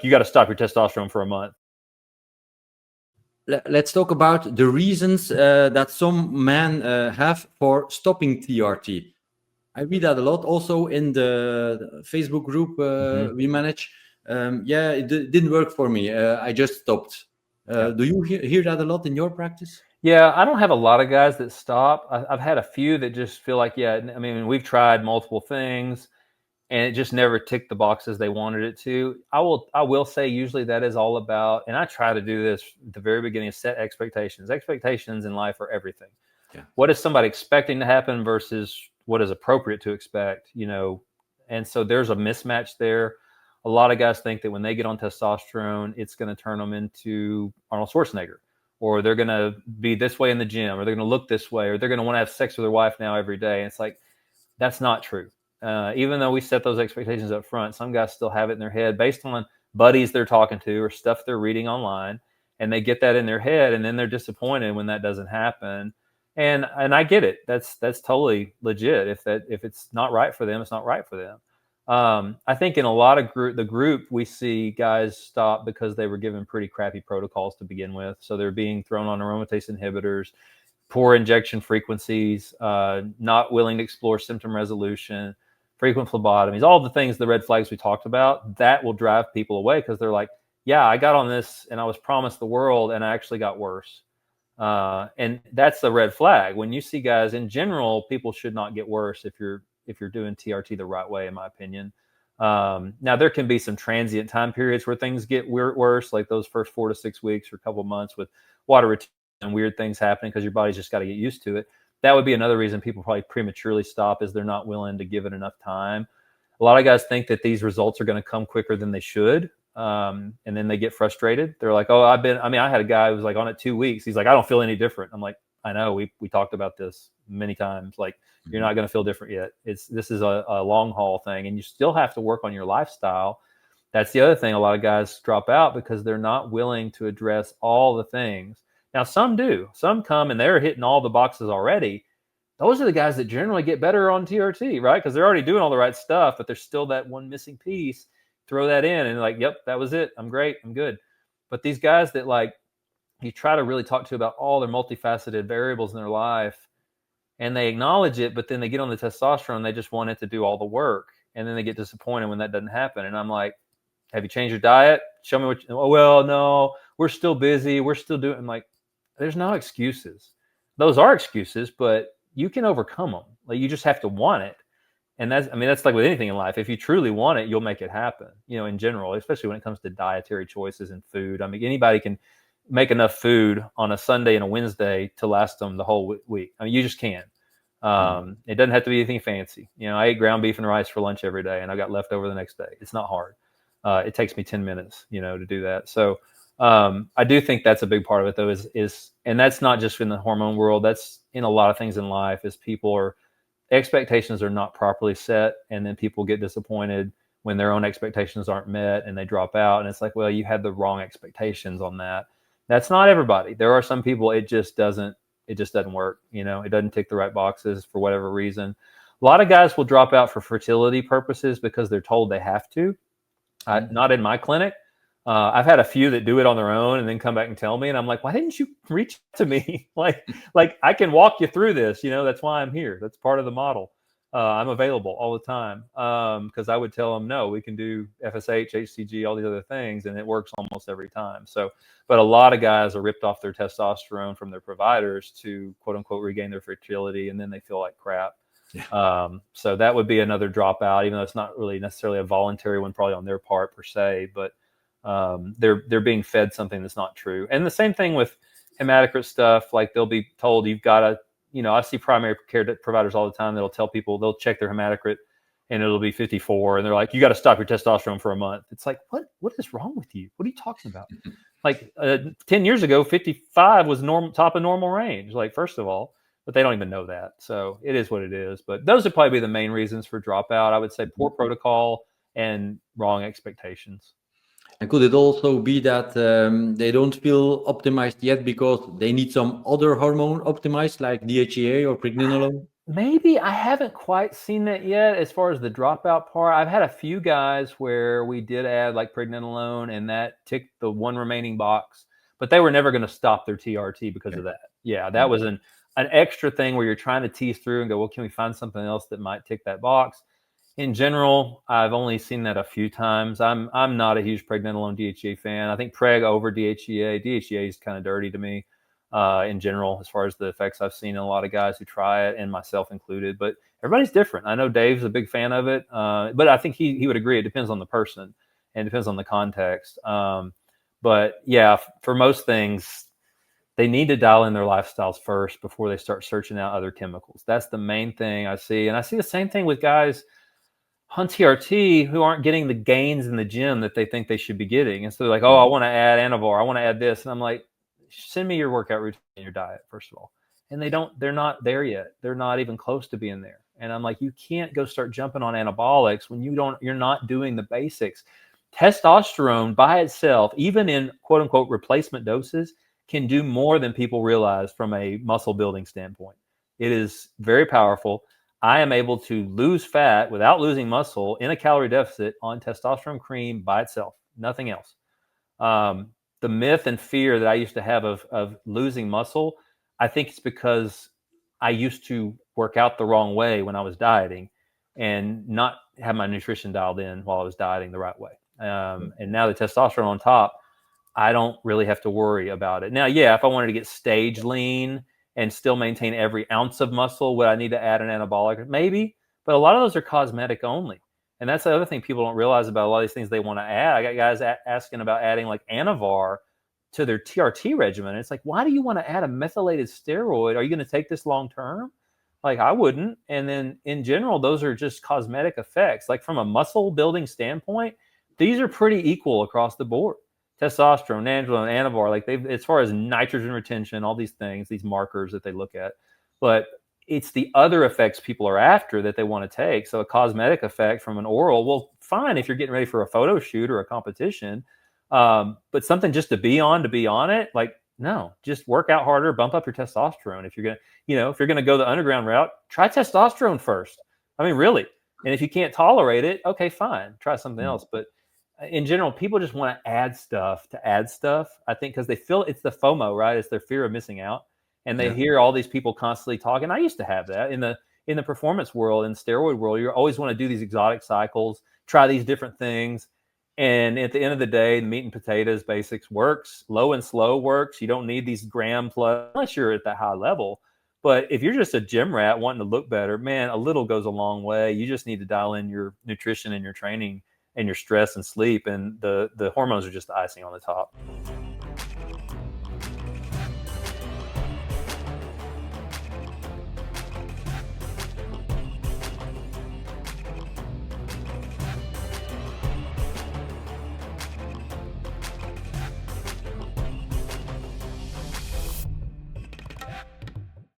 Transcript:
you got to stop your testosterone for a month. Let's talk about the reasons that some men have for stopping TRT. I read that a lot also in the Facebook group we manage. Yeah, it didn't work for me. I just stopped. Do you hear that a lot in your practice? Yeah, I don't have a lot of guys that stop. I've had a few that just feel like, yeah, I mean, we've tried multiple things and it just never ticked the boxes they wanted it to. I will say usually that is all about, and I try to do this at the very beginning, set expectations. Expectations in life are everything. Yeah. What is somebody expecting to happen versus what is appropriate to expect, and so there's a mismatch there. A lot of guys think that when they get on testosterone, it's going to turn them into Arnold Schwarzenegger, or they're going to be this way in the gym, or they're going to look this way, or they're going to want to have sex with their wife now every day. And it's like, that's not true. Even though we set those expectations up front, some guys still have it in their head based on buddies they're talking to or stuff they're reading online, and they get that in their head, and then they're disappointed when that doesn't happen. And I get it. That's totally legit. If it's not right for them, it's not right for them. I think in a lot of the group, we see guys stop because they were given pretty crappy protocols to begin with. So they're being thrown on aromatase inhibitors, poor injection frequencies, not willing to explore symptom resolution, frequent phlebotomies, all the things, the red flags we talked about, that will drive people away because they're like, yeah, I got on this and I was promised the world and I actually got worse. And that's the red flag. When you see guys in general, people should not get worse if you're doing TRT the right way, in my opinion. Now there can be some transient time periods where things get worse, like those first 4 to 6 weeks or a couple of months with water retention and weird things happening because your body's just got to get used to it. That would be another reason people probably prematurely stop, is they're not willing to give it enough time. A lot of guys think that these results are going to come quicker than they should. And then they get frustrated. They're like, oh, I had a guy who was like on it 2 weeks. He's like, I don't feel any different. I'm like, I know, we talked about this many times. Like, you're not going to feel different yet. This is a long haul thing, and you still have to work on your lifestyle. That's the other thing. A lot of guys drop out because they're not willing to address all the things. Now, some do. Some come and they're hitting all the boxes already. Those are the guys that generally get better on TRT, right? Because they're already doing all the right stuff, but there's still that one missing piece. Throw that in and like, yep, that was it. I'm great. I'm good. But these guys that like you try to really talk to about all their multifaceted variables in their life, and they acknowledge it, but then they get on the testosterone, they just want it to do all the work. And then they get disappointed when that doesn't happen. And I'm like, have you changed your diet? Show me what oh, well, no, we're still busy. We're still doing. I'm like, there's no excuses. Those are excuses, but you can overcome them. Like, you just have to want it. And that's like with anything in life. If you truly want it, you'll make it happen, in general, especially when it comes to dietary choices and food. I mean, anybody can make enough food on a Sunday and a Wednesday to last them the whole week. I mean, you just can. It doesn't have to be anything fancy. I ate ground beef and rice for lunch every day and I got leftover the next day. It's not hard. It takes me 10 minutes, to do that. So I do think that's a big part of it, though, is and that's not just in the hormone world. That's in a lot of things in life, is expectations are not properly set, and then people get disappointed when their own expectations aren't met and they drop out. And it's like, well, you had the wrong expectations on that. That's not everybody. There are some people it just doesn't work. It doesn't tick the right boxes for whatever reason. A lot of guys will drop out for fertility purposes because they're told they have to. Not in my clinic. I've had a few that do it on their own and then come back and tell me, and I'm like, why didn't you reach to me? like I can walk you through this, that's why I'm here. That's part of the model. I'm available all the time. Cause I would tell them, no, we can do FSH, HCG, all these other things. And it works almost every time. So, but a lot of guys are ripped off their testosterone from their providers to quote unquote regain their fertility. And then they feel like crap. Yeah. So that would be another dropout, even though it's not really necessarily a voluntary one, probably on their part per se, but they're being fed something that's not true. And the same thing with hematocrit stuff. Like, they'll be told you've got to, I see primary care providers all the time that'll tell people, they'll check their hematocrit and it'll be 54, and they're like, you got to stop your testosterone for a month. It's like, what is wrong with you? What are you talking about? Like 10 years ago, 55 was top of normal range. Like, first of all, but they don't even know that. So it is what it is. But those would probably be the main reasons for dropout. I would say poor protocol and wrong expectations. And could it also be that they don't feel optimized yet because they need some other hormone optimized, like DHEA or pregnenolone? Maybe I haven't quite seen that yet as far as the dropout part. I've had a few guys where we did add like pregnenolone and that ticked the one remaining box, but they were never going to stop their TRT because Okay. of that. Yeah, that Mm. was an extra thing where you're trying to tease through and go, well, can we find something else that might tick that box? In general, I've only seen that a few times. I'm not a huge pregnenolone DHEA fan. I think preg over DHEA. DHEA is kind of dirty to me in general, as far as the effects I've seen in a lot of guys who try it, and myself included. But everybody's different. I know Dave's a big fan of it, but I think he would agree. It depends on the person and it depends on the context. But yeah, for most things, they need to dial in their lifestyles first before they start searching out other chemicals. That's the main thing I see, and I see the same thing with guys on TRT who aren't getting the gains in the gym that they think they should be getting. And so they're like, oh, I Mm. want to add Anavar. I want to add this. And I'm like, send me your workout routine and your diet, first of all. And they're not there yet. They're not even close to being there. And I'm like, you can't go start jumping on anabolics when you're not doing the basics. Testosterone by itself, even in quote unquote replacement doses, can do more than people realize from a muscle building standpoint. It is very powerful. I am able to lose fat without losing muscle in a calorie deficit on testosterone cream by itself, nothing else. Um, the myth and fear that I used to have of losing muscle, I think it's because I used to work out the wrong way when I was dieting and not have my nutrition dialed in while I was dieting the right way. Mm. And now the testosterone on top, I don't really have to worry about it. Now, yeah, if I wanted to get stage lean and still maintain every ounce of muscle, would I need to add an anabolic? Maybe, but a lot of those are cosmetic only. And that's the other thing people don't realize about a lot of these things they want to add. I got guys asking about adding like Anavar to their TRT regimen. It's like, why do you want to add a methylated steroid? Are you going to take this long term? Like, I wouldn't. And then in general, those are just cosmetic effects. Like from a muscle building standpoint, these are pretty equal across the board. Testosterone, androgen, Anavar, like they've, as far as nitrogen retention, all these things, these markers that they look at. But it's the other effects people are after that they want to take. So a cosmetic effect from an oral, well, fine if you're getting ready for a photo shoot or a competition, but something just to be on it, like no, just work out harder, bump up your testosterone. If you're gonna, if you're gonna go the underground route, try testosterone first. I mean, really. And if you can't tolerate it, okay, fine, try something Mm. else. But in general, people just want to add stuff to add stuff. I think because they feel it's the FOMO, right? It's their fear of missing out, and they Yeah. hear all these people constantly talking. I used to have that in the performance world, in steroid world. You always want to do these exotic cycles, try these different things, and at the end of the day, the meat and potatoes basics works. Low and slow works. You don't need these gram plus unless you're at that high level. But if you're just a gym rat wanting to look better, man, a little goes a long way. You just need to dial in your nutrition and your training and your stress and sleep, and the hormones are just the icing on the top.